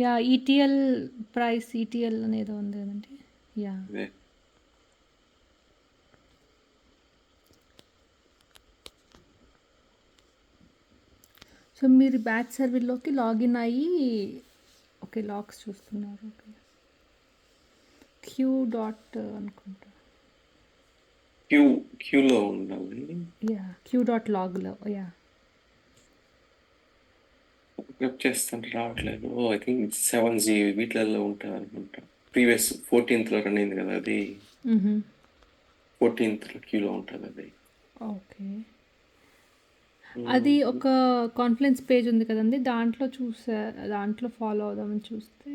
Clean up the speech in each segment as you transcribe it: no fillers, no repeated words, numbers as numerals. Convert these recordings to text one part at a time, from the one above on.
Yeah ETL price ETL అనేదో ఉంది కదండి. యా అదే. సో మీరు బ్యాచ్ సర్వర్లోకి లాగిన్ అయ్యి ఓకే లాగ్స్ చూస్తున్నారు. ఓకే క్యూ డాట్ అనుకుంటా. క్యూలో ఉండాలి. యా క్యూ డాట్ లాగ్లో యా వెబ్ చేస్తుంటే రావట్లేదు. ఐ థింక్ 7G వీటిలలో ఉంటుంది అనుకుంటా. ప్రీవియస్ 14th రన్ అయింది కదా అది. 14th క్యూలో ఉంటుంది అది. ఓకే అది ఒక కాన్ఫరెన్స్ పేజ్ ఉంది కదండి, దాంట్లో దాంట్లో ఫాలో అవుదామని చూస్తే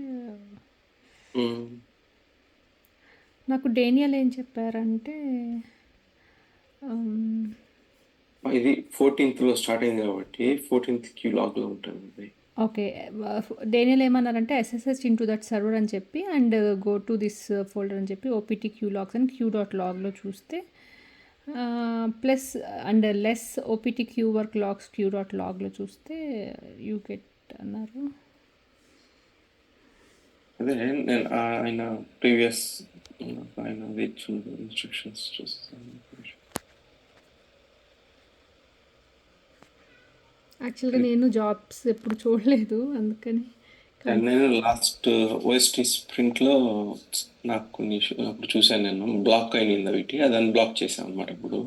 నాకు డేనియల్ ఏం చెప్పారంటే ఇది 14th స్టార్ట్ అయింది కాబట్టి 14th క్యూ లాగ్లో ఉంటుంది అది. ఓకే డేనియల్ ఏమన్నారంటే SSS into that server అని చెప్పి and go to this folder అని చెప్పి ఓపీటీ క్యూ లాగ్స్ అని క్యూ డాట్ లాగ్లో చూస్తే plus and less OPT Q work logs Q dot లాగ్లో చూస్తే యూ గెట్ అన్నారు. అదే నేను ఆయన ప్రీవియస్ ఆయన ఇన్స్ట్రక్షన్స్ చూస్తాను. యాక్చువల్గా నేను జాబ్స్ ఎప్పుడు చూడలేదు అందుకని. నేను లాస్ట్ ఓఎస్టీ స్ప్రింట్లో నాకు కొన్ని అప్పుడు చూశాను, నేను బ్లాక్ అయింది వీటి అది అన్బ్లాక్ చేశాను అనమాట. ఇప్పుడు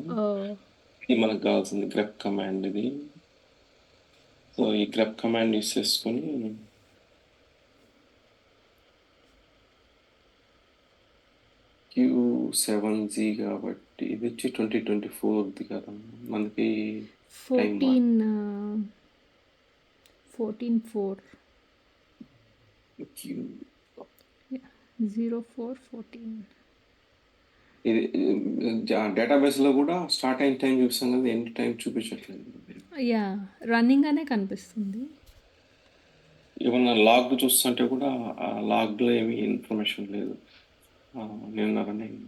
ఇది మనకు కావాల్సింది గ్రెప్ కమాండ్ ఇది. సో ఈ గ్రెప్ కమాండ్ యూస్ చేసుకొని Q7G కాబట్టి ఇది వచ్చి 2024 కదా మనకి 14/4 04/14 ఇది డేటాబేస్లో కూడా స్టార్ట్ అయిన టైం చూస్తాం కదా, ఎన్ని టైం చూపించట్లేదు. యా రన్నింగ్ అనే కనిపిస్తుంది. ఏమన్నా లాగ్ చూస్తుంటే కూడా ఆ లాగ్లో ఏమీ ఇన్ఫర్మేషన్ లేదు. నేను రన్నింగ్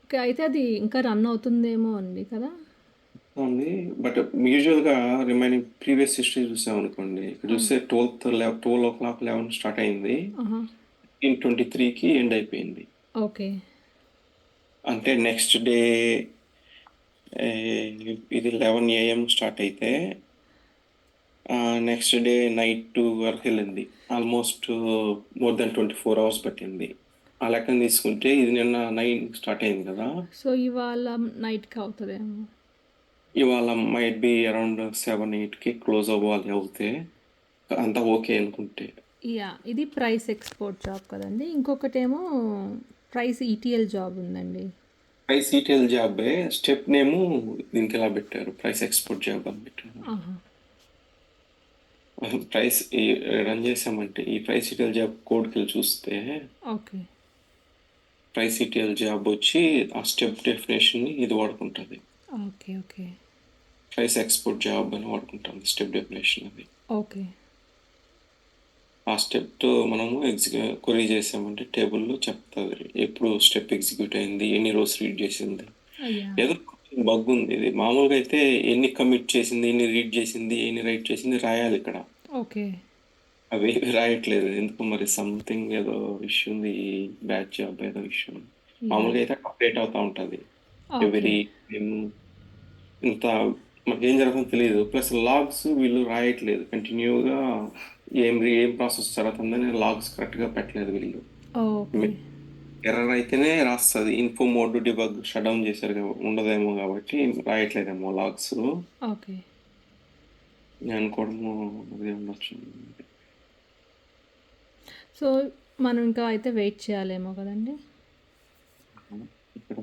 ఓకే అయితే అది ఇంకా రన్ అవుతుందేమో అండి కదా ఉంది. బట్ యూజువల్గా రిమైనింగ్ ప్రీవియస్ హిస్టరీ చూసాం అనుకోండి, ఇక్కడ చూస్తే 12:11 స్టార్ట్ అయింది, 23కి ఎండ్ అయిపోయింది. ఓకే అంటే నెక్స్ట్ డే ఇది 11 AM స్టార్ట్ అయితే నెక్స్ట్ డే నైట్ 2 వరకు వెళ్ళింది. ఆల్మోస్ట్ మోర్ దెన్ 24 hours పట్టింది. ఆ లెక్కన తీసుకుంటే ఇది నిన్న 9 స్టార్ట్ అయింది కదా, సో ఇవాళ నైట్కి అవుతుందేమో. ఇవాళ మైట్ బి అరౌండ్ 7-8కి క్లోజ్ అవ్వాలి అవుతే అంతా ఓకే అనుకుంటే. యా ఇది ప్రైస్ ఎక్స్పోర్ట్ జాబ్ కదండి. ఇంకొకటేమో ప్రైస్ ఈటీఎల్ జాబ్ ఉందండి. ప్రైస్ ఈటీఎల్ జాబ్ స్టెప్ నేము దీనికి ఎలా పెట్టారు, ప్రైస్ ఎక్స్పోర్ట్ జాబ్ అని పెట్టారు. ప్రైస్ రన్ చేసామంటే ఈ ప్రైస్ ఈటీఎల్ జాబ్ కోడ్కి వెళ్ళి చూస్తే ఓకే ప్రైస్ ఈటీఎల్ జాబ్ వచ్చి ఆ స్టెప్ డెఫినేషన్ ఇది వాడుకుంటుంది. Okay okay price export job అని వాడుకుంటుంది స్టెప్ డెఫినేషన్ అది. ఓకే ఆ స్టెప్తో మనము క్వరీ చేసామంటే టేబుల్లో చెప్తుంది ఎప్పుడు స్టెప్ ఎగ్జిక్యూట్ అయింది, ఎన్ని రోజు రీడ్ చేసింది. ఏదో బగ్ ఉంది. ఇది మామూలుగా అయితే ఎన్ని కమిట్ చేసింది, ఎన్ని రీడ్ చేసింది, ఎన్ని రైట్ చేసింది రాయాలి ఇక్కడ. ఓకే అవి రాయట్లేదు ఎందుకు మరి, సంథింగ్ ఏదో ఇష్యూ ఉంది ఈ బ్యాచ్ జాబ్, ఏదో ఇష్యూ. మామూలుగా అయితే అప్డేట్ అవుతూ ఉంటుంది ఎవరీ ఇంత, మనకి ఏం జరుగుతుందో తెలియదు. ప్లస్ లాగ్స్ వీళ్ళు రాయట్లేదు కంటిన్యూగా, ఏం ప్రాసెస్ జరుగుతుందని లాగ్స్ కరెక్ట్గా పెట్టలేదు వీళ్ళు. ఎర్రర్ అయితేనే రాస్తుంది. Info mode debug shut down చేశారు ఉండదేమో కాబట్టి రాయట్లేదేమో లాగ్స్. ఓకే నేను అనుకోవడము అదే ఉండొచ్చు. సో మనం ఇంకా అయితే వెయిట్ చేయాలేమో కదండి. ఇక్కడ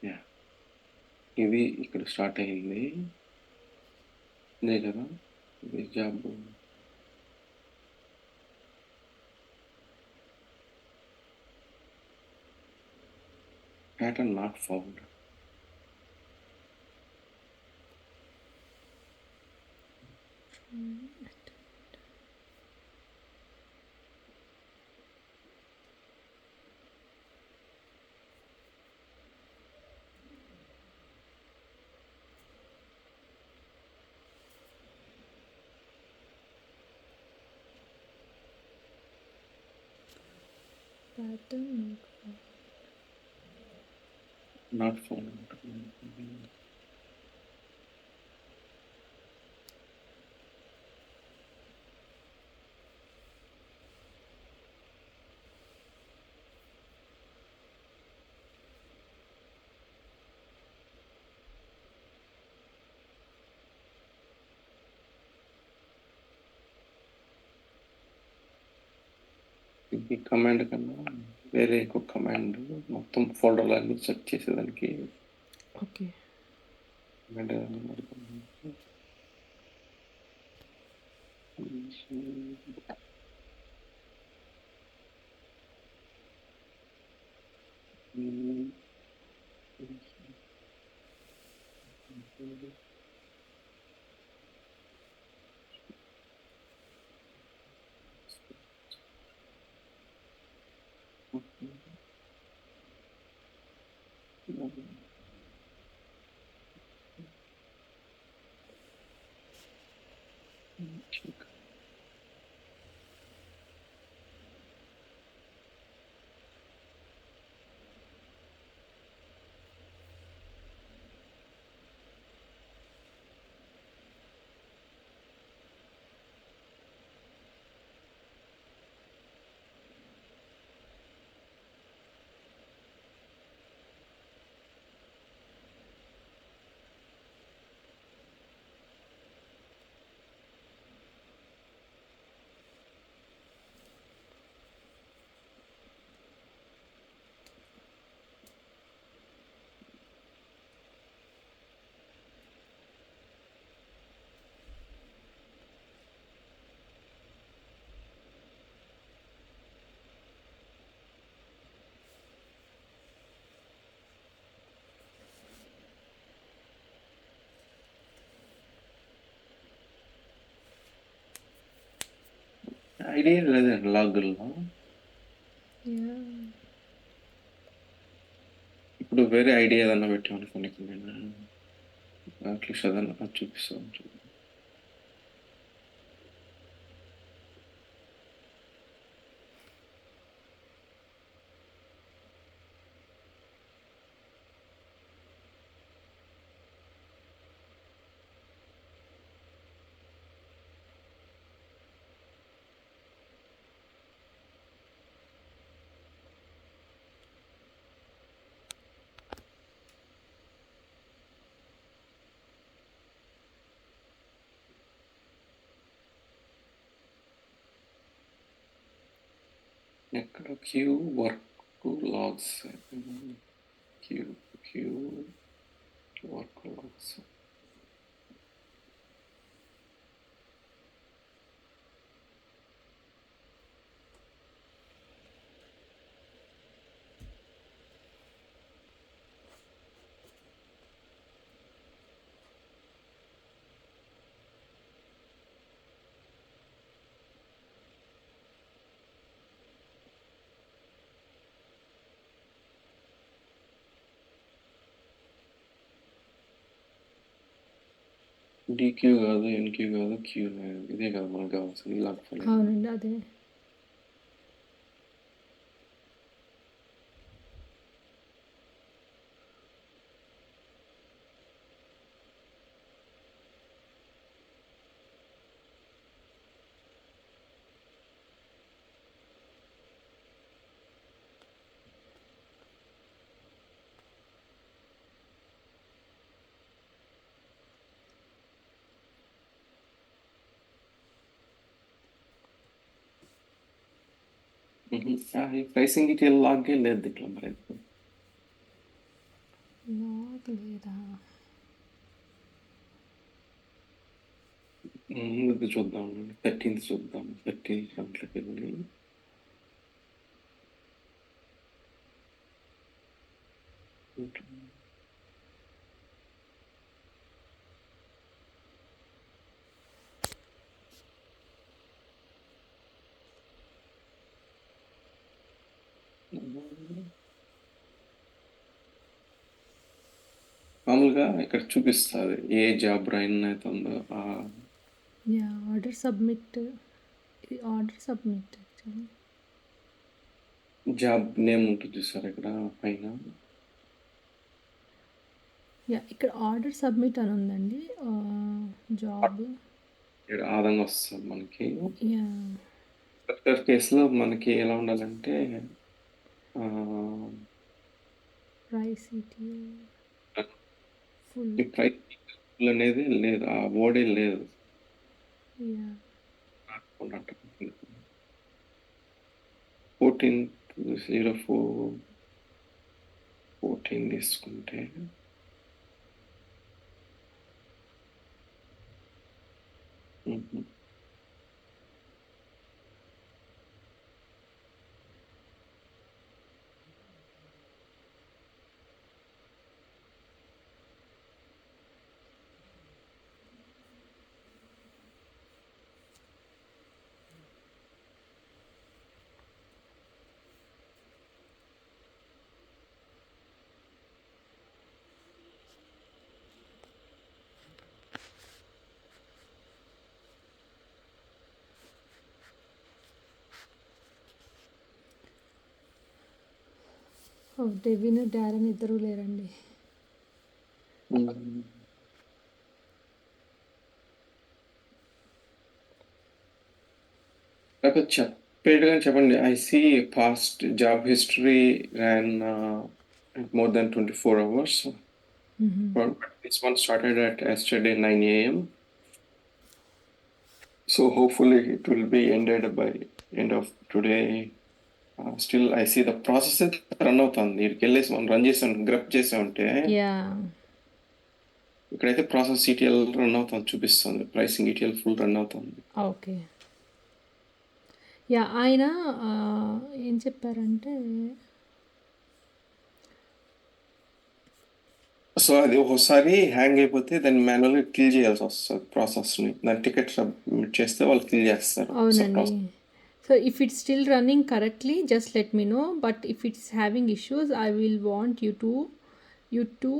యా, ఇది ఇక్కడ స్టార్ట్ అయింది. ఇదే కదా, ఇది job. Pattern not found. pattern not found. ఇది కమాండ్ కన్నా వేరే ఇంకో కమాండ్ మొత్తం ఫోల్డర్లన్నీ సెర్చ్ చేసేదానికి ఓకే. కమాండ్ ఐడియా లేదండి లాగుల్లో. యాహ్! ఇప్పుడు వేరే ఐడియా ఏదన్నా పెట్టామనుకోండి, ఇక్కడ నేను అట్లీస్ట్ ఏదన్నా అది చూపిస్తాను చూడండి. ఎక్కడ queue work logs, queue work logs. Dequeue కాదు, ఎన్క్యూ కాదు, క్యూ లేదు. ఇదే కదా మనకు కావాల్సింది లాగ్ ఫైల్. అవునండి. అదే. ఈ ప్రైసింగ్ డీటెయిల్ లాగే లేదు దీంట్లో మరి. లాగ్ లేదా? ఇది చూద్దాం, 13th చూద్దాం. 13th దాంట్లోకి వెళ్ళి మామూలుగా ఇక్కడ చూపిస్తుంది ఏ జాబ్ రైన్ అవుతుందో. Yeah, order submit. ఇది order submit actually. Job name ఉంటుంది సార్ ఇక్కడ పైన. యా, ఇక్కడ ఆర్డర్ సబ్మిట్ అని ఉందండి. జాబ్ ఇక్కడ ఆదంగా వస్తుంది మనకి. యా, పర్టికులర్ కేసులో మనకి ఎలా ఉండాలంటే ప్రైస్ ఫుల్. ఈ ప్రైస్ అనేది లేదు, ఆ ఓడే లేదు. యా, 14/04/14 తీసుకుంటే డెవిన్ డారెన్ ఇద్దరు లేరండి. చెప్పండి. I see past job history ran more than 24 hours. But this one started at yesterday 9 a.m. So hopefully it will be ended by end of today. Still I see the process run అవుతుంది. ఇక్కడికి వెళ్ళేసి మనం run చేసాం, గ్రప్ చేసామంటే yeah, ఇక్కడైతే process ETL run అవుతుంది చూపిస్తుంది, pricing ETL full run అవుతుంది. ఓకే. యా, ఆయన ఏం చెప్పారంటే సో అది ఒకసారి హ్యాంగ్ అయిపోతే దాన్ని మాన్యువల్గా కిల్ చేయాల్సి వస్తుంది ప్రాసెస్ని. దాని టికెట్ సబ్మిట్ చేస్తే వాళ్ళు కిల్ చేస్తారు. అవునండి. So if it's still running correctly just let me know, but if it's having issues I will want you to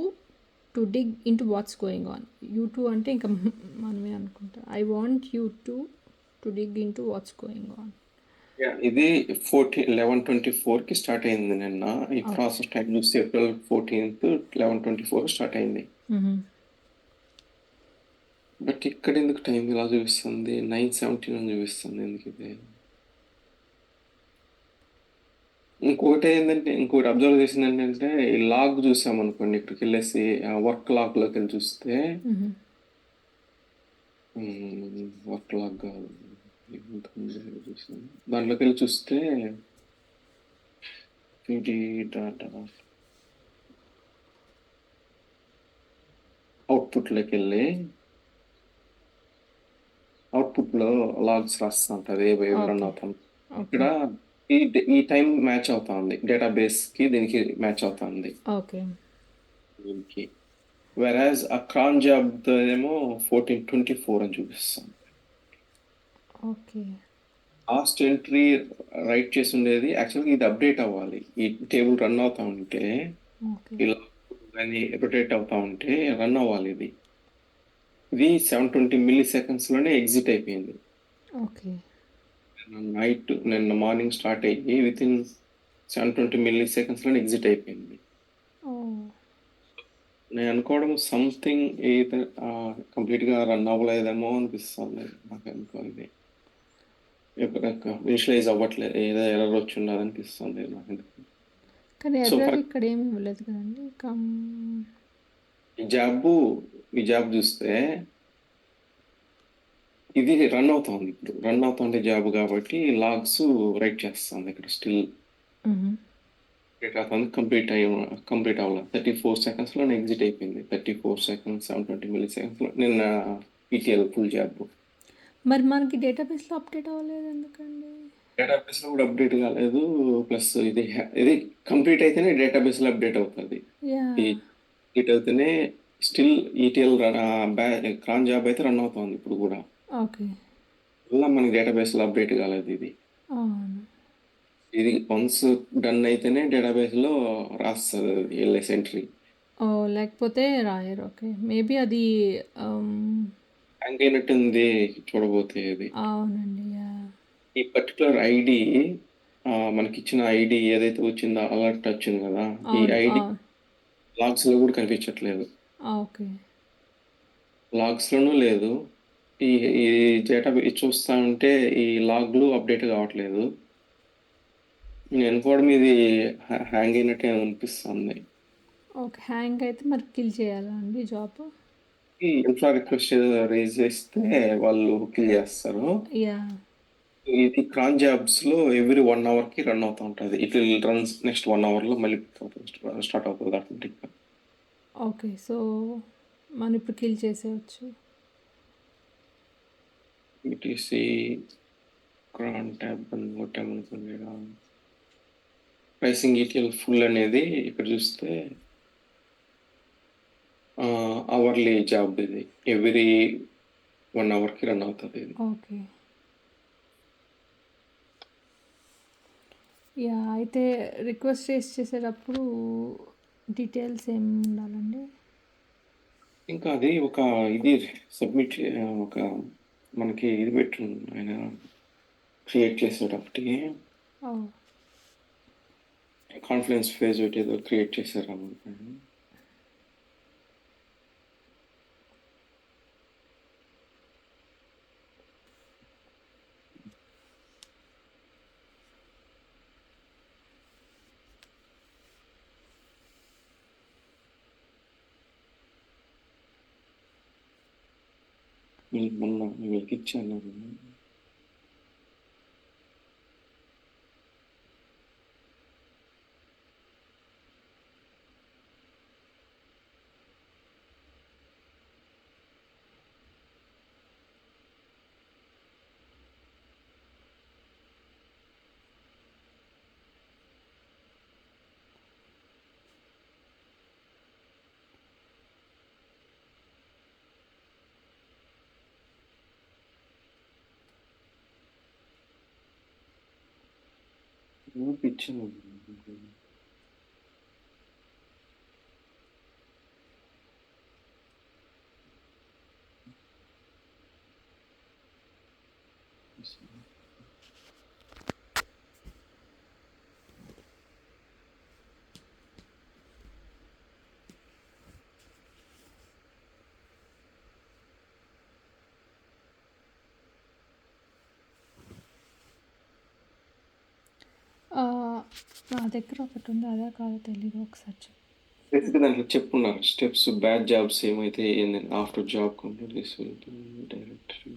dig in to what's going on. You too అంటే ఇంకా మనమే అనుకుంటా. I want you to dig in to what's going on. ఇది 11/24కి start అయింది నిన్న. ఈ process time చూస్తే April 14th 11/24 స్టార్ట్ అయింది. బట్ ఇక్కడ ఎందుకు టైం ఇలా చూపిస్తుంది? 9:17 అని చూపిస్తుంది ఎందుకు ఇది? ఇంకొకటి అబ్జర్వ్ చేసింది ఏంటంటే ఈ లాగ్ చూసామనుకోండి, ఇక్కడికి వెళ్ళేసి వర్క్ లాగ్లోకి వెళ్ళి చూస్తే వర్క్ లాగ్ కాదు, దాంట్లోకి వెళ్ళి చూస్తే అవుట్పుట్లోకి వెళ్ళి అవుట్పుట్లో లాగ్స్ రాస్తా ఉంటుంది ఏ రన్ అవుతాం. ఇక్కడ ఈ టైం మ్యాచ్ అవుతా ఉంది, డేటాబేస్కి దీనికి మ్యాచ్ అవుతుంది ఓకే. దీనికి. వెరాజ్ ఆ క్రాన్ జాబ్ ఏమో 14/24 అని చూపిస్తాం. ఓకే. లాస్ట్ ఎంట్రీ రైట్ చేసి ఉండేది యాక్చువల్గా ఇది అప్డేట్ అవ్వాలి. ఈ టేబుల్ రన్ అవుతా ఉంటే ఇలా దాన్ని రొటేట్ అవుతా ఉంటే రన్ అవ్వాలి. ఇది 720 millisecondsలోనే ఎగ్జిట్ అయిపోయింది. ఓకే. నిన్న మార్నింగ్ స్టార్ట్ అయ్యి వితిన్ 720 millisecondsలోనే ఎగ్జిట్ అయిపోయింది. నేను అనుకోవడం సంథింగ్ ఏదో కంప్లీట్గా రన్ అవ్వలేదేమో అనిపిస్తుంది నాకు. అనుకోండి ఇనిషియలైజ్ అవ్వట్లేదు, ఏదో ఎర్రర్ వచ్చి ఉన్నది అనిపిస్తుంది నాకు. కానీ ఎర్రర్ ఇక్కడ ఏమి ఇవ్వలేదు కదండి. ఈ జాబ్ చూస్తే ఇది రన్ అవుతోంది ఇప్పుడు. రన్ అవుతుండే జాబ్ కాబట్టి లాగ్స్ రైట్ చేస్తుంది ఇక్కడ స్టిల్. హుహు. కంప్లీట్ అవ్వలేదు. 34 సెకండ్స్‌లో ఎగ్జిట్ అయిపోయింది. 34 సెకండ్స్, 720 మిల్లీ సెకండ్స్‌లో నిన్న ఈటీఎల్ ఫుల్ జాబ్. మరి మనకి డేటాబేస్‌లో అప్డేట్ అవ్వలేదు ఎందుకండి? డేటాబేస్‌లో కూడా అప్డేట్ కాలేదు. ప్లస్ ఇది కంప్లీట్ అయితేనే డేటాబేస్‌లో అప్డేట్ అవుతది. ఈ యాహ్! కంప్లీట్ అయితేనే స్టిల్ ఈటీఎల్ క్రాన్ జాబ్ అయితే రన్ అవుతోంది ఇప్పుడు కూడా. ఓకే. మళ్ళా మనకి డేటాబేస్‌లో అప్డేట్ కాలేదు ఇది. అవును. ఇది వన్స్ డన్ అయితేనే డేటాబేస్‌లో రాస్తది అది ఎల్ఎస్ ఎంట్రీ. ఓహ్! లేకపోతే రాయరు. ఓకే. మేబీ అది హ్యాంగ్ అయినట్టుంది చూడబోతే అది. అవునండి. యాహ్! ఈ పర్టిక్యులర్ ఐడీ మనకిచ్చిన ఐడీ ఏదైతే వచ్చిందో అలర్ట్ వచ్చింది కదా! ఈ అవును. ఐడీ అవును. లాగ్స్‌లో కూడా కనిపించట్లేదు. ఓకే. లాగ్స్‌లోనూ లేదు. ఈ ఈ ఇది చూస్తా ఉంటే ఈ లాగ్‌లు అప్డేట్ కావట్లేదు. నేను కూడా ఇది హ్యాంగ్ అయినట్టే అనిపిస్తుంది. ఓకే. హ్యాంగ్ అయితే మరి కిల్ చేయాలా అండి జాబ్? ఈ ఇన్ఫ్రా రిక్వెస్ట్ రైజ్ చేస్తే వాళ్ళు కిల్ చేస్తారు. యాహ్! ఇది క్రాన్ జాబ్స్‌లో ఎవ్రీ 1 అవర్‌కి రన్ అవుతా ఉంటది. ఇట్ విల్ రన్స్ నెక్స్ట్ 1 అవర్‌లో మళ్ళీ స్టార్ట్ అవుతది ఆటోమేటిక్‌గా. ఓకే. సో, మనం ఇప్పుడు కిల్ చేసేయొచ్చు. ఈటీసీ క్రాన్ ట్యాబ్ అని కొట్టామనుకోండి ఈడ. ప్రైసింగ్ ఈటీఎల్ ఫుల్ అనేది ఇక్కడ చూస్తే అవర్లీ జాబ్ ఇది. ఎవ్రీ 1 అవర్‌కి రన్ అవుతది ఇది. ఓకే. యాహ్! అయితే రిక్వెస్ట్ రేస్ చేసేటప్పుడు డీటెయిల్స్ ఏం ఉండాలండి? ఇంకా అది ఇది సబ్మిట్ ఒక మనకి ఇది పెట్టిండు ఆయన క్రియేట్ చేసేటప్పటికి ఓహ్! కాన్ఫిడెన్స్ ఫేజ్ ఒకటి ఏదో క్రియేట్ చేశారన్నమాట. మొన్న మీకు ఇచ్చాను. ఇచ్చాను. నా దగ్గర ఒకటుంది. అదా కాదో తెలీదు. ఒకసారి బేసిక్‌గా దాంట్లో చెప్పున్నారు స్టెప్స్ బ్యాడ్ జాబ్స్ ఏమైతే after job complete this will be directory.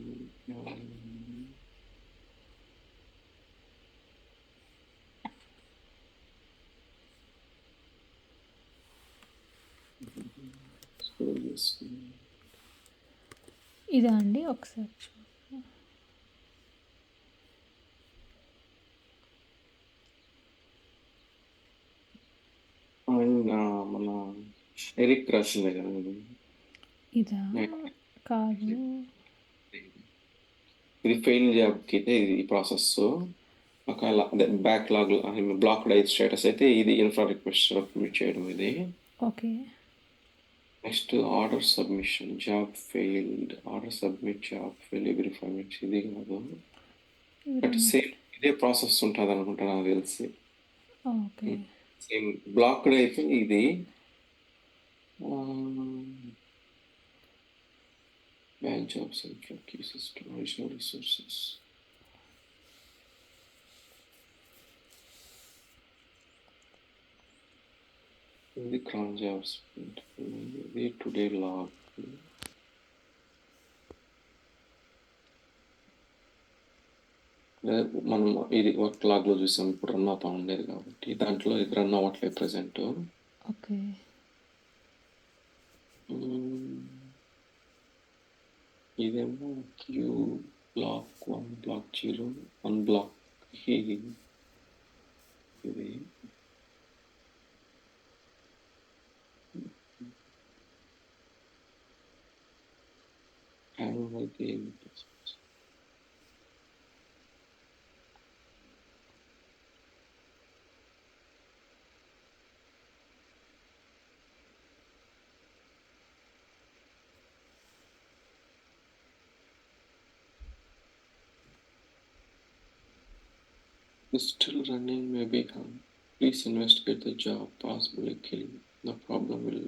ఇదా అండి? ఒకసారి మన ఎరిక్ రాసిందే కదా ఇది. ఇదా? కాదు. ఇది ఫెయిల్ జాబ్‌కి అయితే ఇది ప్రాసెస్. ఒకవేళ అదే బ్యాక్‌లాగ్ బ్లాక్డ్ అయితే స్టేటస్ అయితే ఇది ఇన్ఫ్రా రిక్వెస్ట్ సబ్మిట్ చేయడం ఇది. Okay. Next order submission job failed order submit job fail every 5 minutes ఇది కాదు. బట్ సేమ్ ఇదే ప్రాసెస్ ఉంటుంది అనుకుంటా నాకు తెలిసి. ఓకే. సేమ్ బ్లాక్డ్ అయితే ఇది bad jobs and key system additional resources. ఇది క్రాన్ జాబ్స్ ఇది టుడే లాగ్. మనం ఇది వర్క్ లాగ్లో చూసాం, ఇప్పుడు రన్ అవుతా ఉండేది కాబట్టి దాంట్లో ఇది రన్ అవ్వట్లేదు ప్రజెంట్. ఓకే. ఇదేమో క్యూ బ్లాక్ 1 బ్లాక్ 0 1 బ్లాక్ ఇది హ్యాంగ్ అయితే still running, maybe please investigate the job, possibly kill. The problem will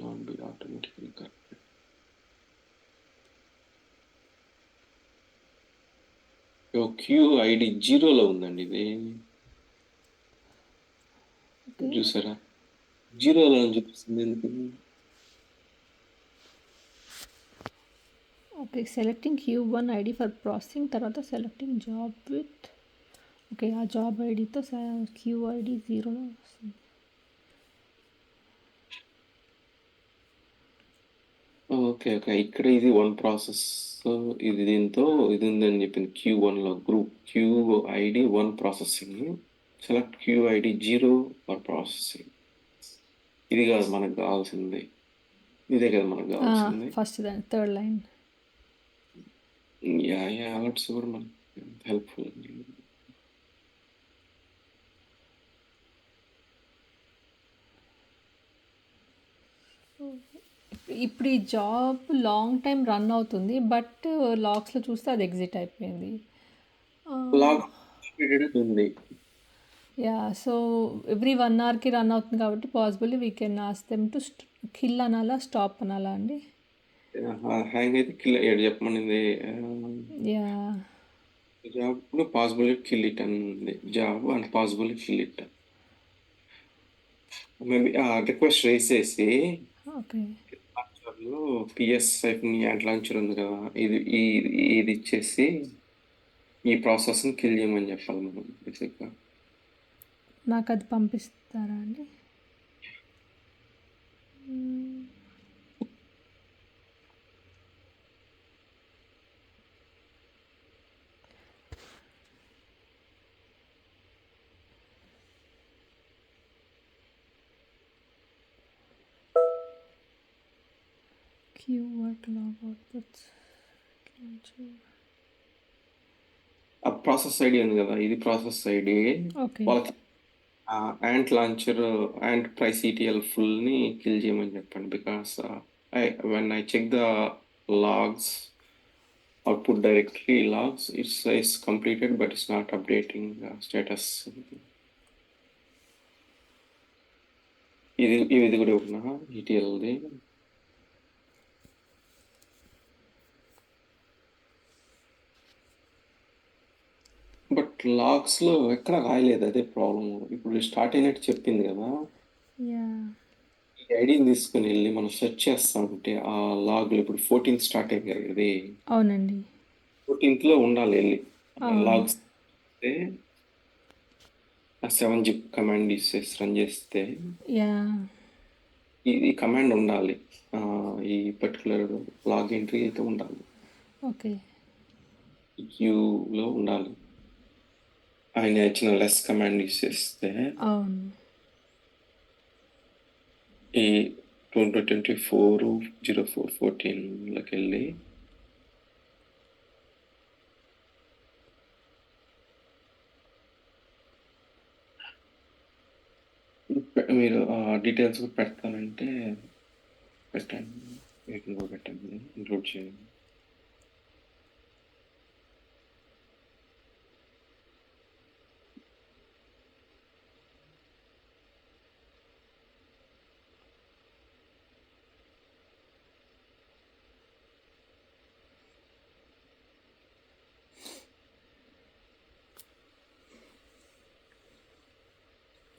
not be automatically corrected. Q ID 0లో ఉందండి ఇది. ఓకే. చూసారా 0లో చూపిస్తుంది ఎందుకు? Okay. Selecting Q1 ID for processing, తర్వాత సెలెక్టింగ్ జాబ్ విత్ ఓకే. ఆ జాబ్ ఐడితో క్యూ ఐడి 0లో వస్తుంది. ఓకే. ఇక్కడ ఇది 1 ప్రాసెస్, ఇది దీంతో ఇది ఉందని చెప్పింది. Q1లో group Q ID 1 processing, select Q ID 0 for processing. ఇది కాదు మనకు కావాల్సింది, ఇదే కదా మనకు కావాల్సింది. ఫస్ట్ దాని థర్డ్ లైన్. అలర్ట్స్ కూడా మనకు హెల్ప్ఫుల్. ఇప్పుడు ఈ జాబ్ లాంగ్ టైం రన్ అవుతుంది, బట్ లాగ్స్లో చూస్తే అది ఎగ్జిట్ అయిపోయింది. లాగ్ ఉంది. యా, సో ఎవ్రీ 1 అవర్కి రన్ అవుతుంది కాబట్టి possibly we can ask them to kill అనాలా, స్టాప్ అనాలా అండి? హ్యాంగ్ అయితే కిల్ చెప్పమనింది. యా, జాబ్ కూడా పాసిబుల్ కిల్ ఇట్ అని ఉంది. Job and possible kill it. Maybe request rise చేసి ఓకే. లాంచర్లో పిఎస్ యాంట్ లాంచర్ ఉంది కదా, ఇది ఇచ్చేసి ఈ ప్రాసెస్ని కిల్ చేయమని చెప్పాలి మనం బేసిక్గా. నాకు అది పంపిస్తారా అండి? క్యూ వర్క్ లాగ్ అవుట్పుట్స్ ఆ ప్రాసెస్ ఐడి ఉంది కదా, ఇది ప్రాసెస్ ఐడి. ఓకే. వాళ్ళకి ant launcher ant price ETL ఫుల్ని కిల్ చేయమని చెప్పండి. Because when I check the logs, output directory logs, it says completed but it's not updating status. ఇది కూడా ఉన్నా ఈటీఎల్ది. బట్ లాగ్స్లో ఎక్కడ రాయలేదు, అదే ప్రాబ్లమ్. ఇప్పుడు స్టార్ట్ అయినట్టు చెప్పింది కదా, యా, ఈ ఐడిని తీసుకుని వెళ్ళి మనం సెర్చ్ చేస్తామంటే ఆ లాగ్లో ఇప్పుడు 14 స్టార్ట్ అయింది కదా ఇది. అవునండి. 14లో ఉండాలి వెళ్ళి లాగ్స్. 7zip కమాండ్ ఇచ్చేసి రన్ చేస్తే యా, ఈ కమాండ్ ఉండాలి, ఈ పర్టికులర్ లాగ్ ఎంట్రీ అయితే ఉండాలి, ఓకే. క్యూలో ఉండాలి. ఆయన ఇచ్చిన లెస్ కమాండ్ యూస్ చేస్తే అవును. ఈ 2024/04/14లోకి వెళ్ళి మీరు డీటెయిల్స్ కూడా పెడతానంటే పెట్టండి, వీటిని కూడా పెట్టండి, ఇంక్లూడ్ చేయండి.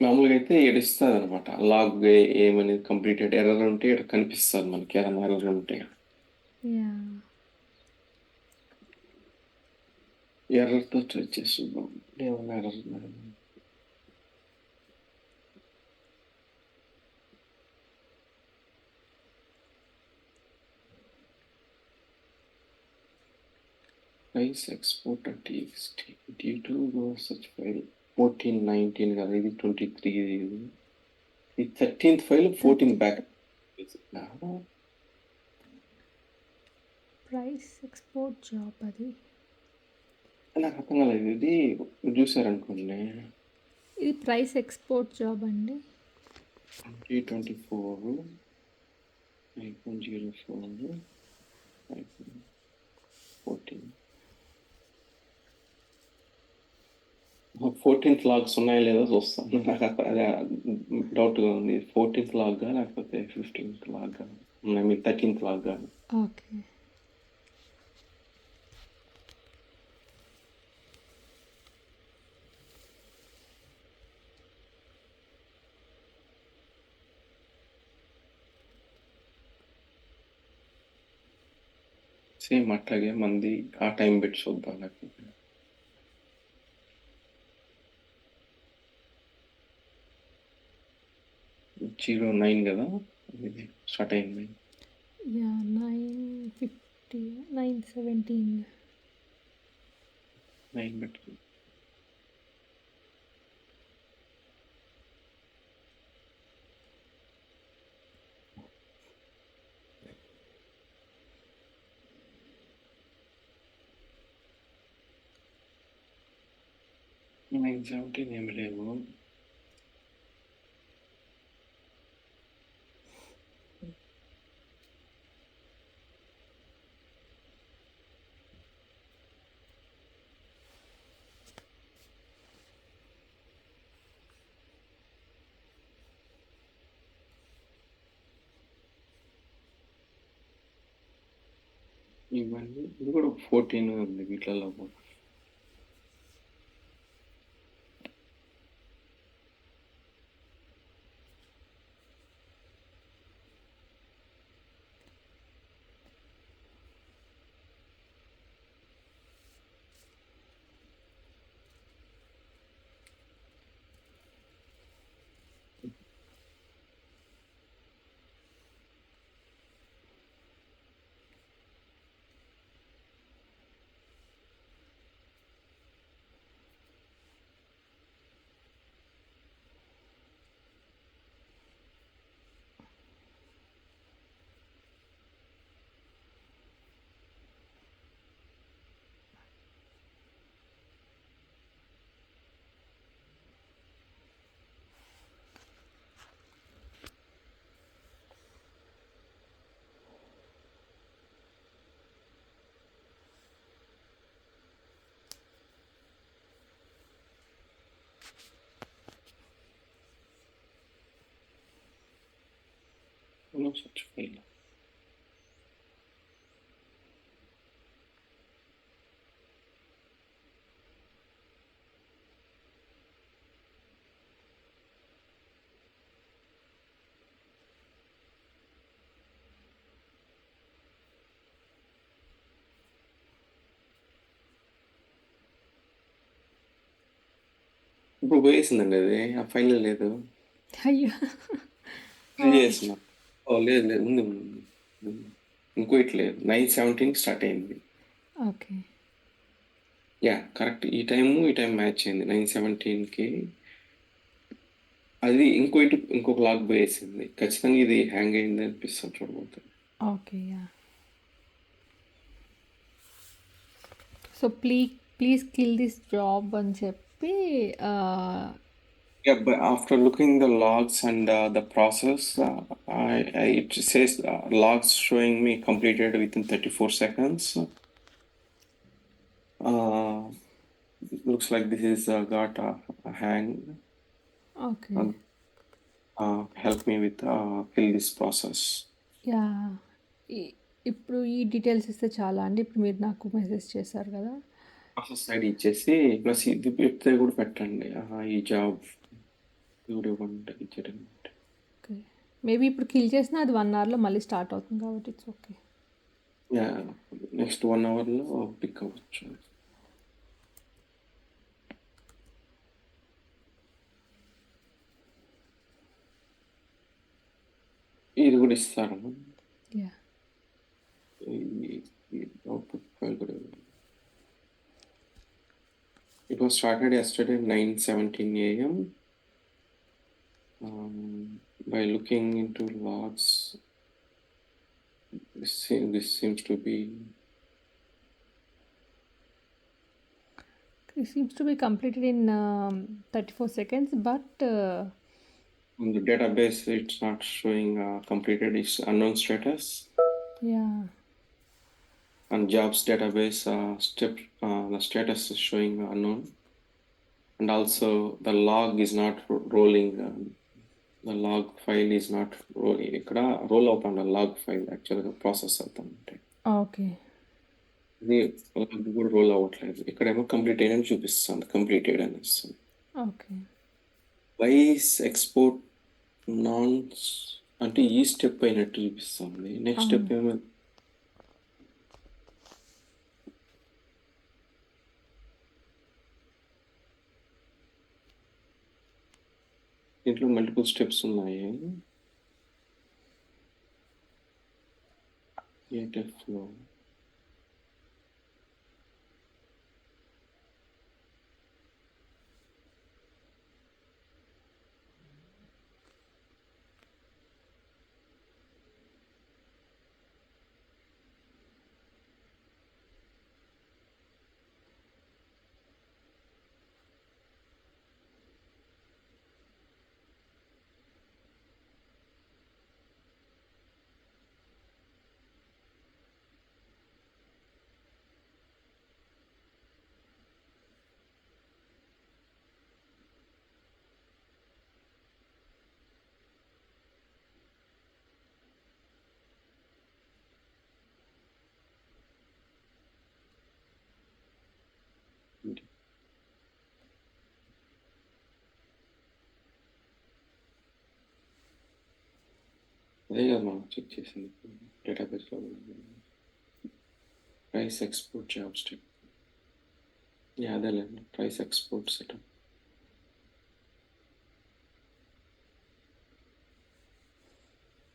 మామూలుగా అయితే ఇస్తుంది అనమాట లాగ్ ఏమనేది కంప్లీటెడ్, ఎర్రర్ ఉంటే ఇక్కడ కనిపిస్తుంది మనకి, ఏదైనా ఎర్రర్ ఉంటే. యా, ఎర్రర్తో ట్రై చేస్తున్నాం. ఏమన్నా ఎర్రర్ ఉన్నాయా? Price export txt due to such file 1419 కదా, ఇది 23 ఇది 13th file 14 back. Price export job అది. నాకు అర్థం కాలేదు. ఇది చూసారనుకోండి, ఇది ప్రైస్ ఎక్స్పోర్ట్ జాబ్ అండి. 2024 iPhone 04 iPhone 14 14th లాగ్స్ ఉన్నాయో లేదో చూస్తాను. నాకు అదే డౌట్గా ఉంది. 14th లాగ్గా లేకపోతే 15th లాగ్గా, ఐ మీన్ 13th లాగ్గా. ఓకే. సేమ్ అట్లాగే మంది ఆ టైం పెట్టి చూద్దాం. లేకపోతే 09 కదా ఇది స్టార్ట్ అయింది. యా 950 917. 9 పెట్టుకో. ఎగ్జామ్కి ఏమి లేవు. ఇవన్నీ ఇది కూడా 14 ఉంది వీటిలలో. No such file. ఇప్పుడు పోయేసిందండి అది, ఆ ఫైల్ లేదు. అయ్యో! చేసిన లేదు లేదు ఉంది ఉంది. ఇంకో ఇట్లేదు 9:17 స్టార్ట్ అయింది. ఓకే. Yeah correct. ఈ టైం మ్యాచ్ అయింది 9:17కి. అది ఇంకొక లాగ్ పోయేసింది. ఖచ్చితంగా ఇది హ్యాంగ్ అయింది అనిపిస్తుంది చూడబోతుంది. Okay. Yeah. So please kill this job అని చెప్పి Yeah, but after looking the logs and the process, it says logs showing me completed within 34 seconds. Looks like this is got a hang. Okay. Help me with fill this process. Yeah. ఇప్పుడు ఈ details ఇస్తే చాలా అండి. ఇప్పుడు మీరు నాకు message చేశారు కదా. ప్రాసెస్ ఐడి ఇచ్చేసి ప్లస్ ఇది చెప్తే కూడా పెట్టండి. ఈ జాబ్ కూడా ఇవ్వండి ఇచ్చేటండి. ఓకే. మేబీ ఇప్పుడు కిల్ చేసినా అది 1 అవర్లో మళ్ళీ స్టార్ట్ అవుతుంది కాబట్టి ఇట్స్ ఓకే. నెక్స్ట్ 1 అవర్లో పిక్ అవ్వచ్చు. ఇది కూడా ఇస్తారు. యా. అవుట్పుట్ ఫైల్ కూడా it was started yesterday 9:17 a.m. By looking into logs, this seems to be It seems to be completed in 34 seconds, but on the database it's not showing completed. It's unknown status. yeah. On jobs database the status is showing unknown, and also the log is not rolling. The log file is not rolling. ఇక్కడ role అవుతుంది log file యాక్చువల్గా process అవుతుంది. Okay. ఇది log కూడా role అవ్వట్లేదు. ఇక్కడేమో complete అయ్యని చూపిస్తుంది, కంప్లీటెడ్ అని వస్తుంది. ఓకే. వైస్ ఎక్స్పోర్ట్ నాన్ అంటే ఈ స్టెప్ అయినట్టు చూపిస్తుంది. నెక్స్ట్ స్టెప్ ఏమో దీంట్లో మల్టిపుల్ స్టెప్స్ ఉన్నాయి. ఏటీఎఫ్లో అదే కదా మనం చెక్ చేసింది డేటాబేస్లో. ప్రైస్ ఎక్స్పోర్ట్ జాబ్ స్టెప్ అదేలేండి, ప్రైస్ ఎక్స్పోర్ట్ సెటప్.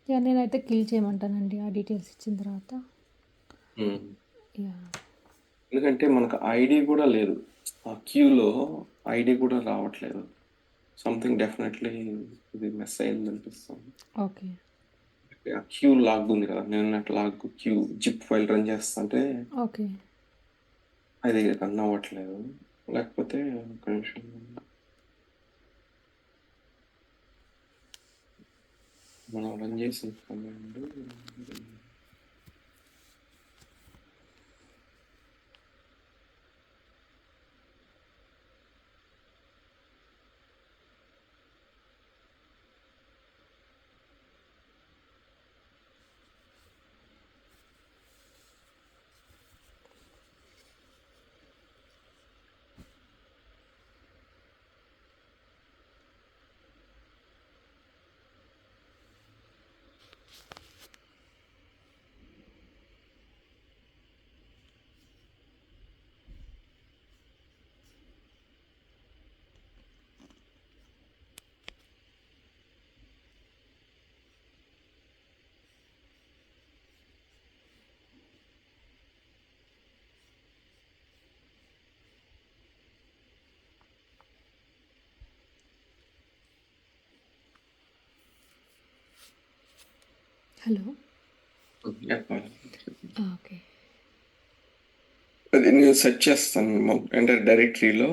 యా, నేనైతే కిల్ చేయమంటానండి ఆ డీటెయిల్స్ ఇచ్చిన తర్వాత. యా. ఎందుకంటే మనకు ఐడి కూడా లేదు, ఆ క్యూలో ఐడి కూడా రావట్లేదు. సంథింగ్ డెఫినెట్లీ ఇది మిస్ అయింది అనిపిస్తుంది. ఓకే. ఆ క్యూ లాగ్ ఉంది కదా, నేను log queue zip file run చేస్తుంటే ఓకే. అది రన్ అవ్వట్లేదు. లేకపోతే ఒక నిమిషం మనం రన్ చేసిన కమాండ్ హలో. ఓకే. అది నేను సెర్చ్ చేస్తాను అంటే డైరెక్టరీలో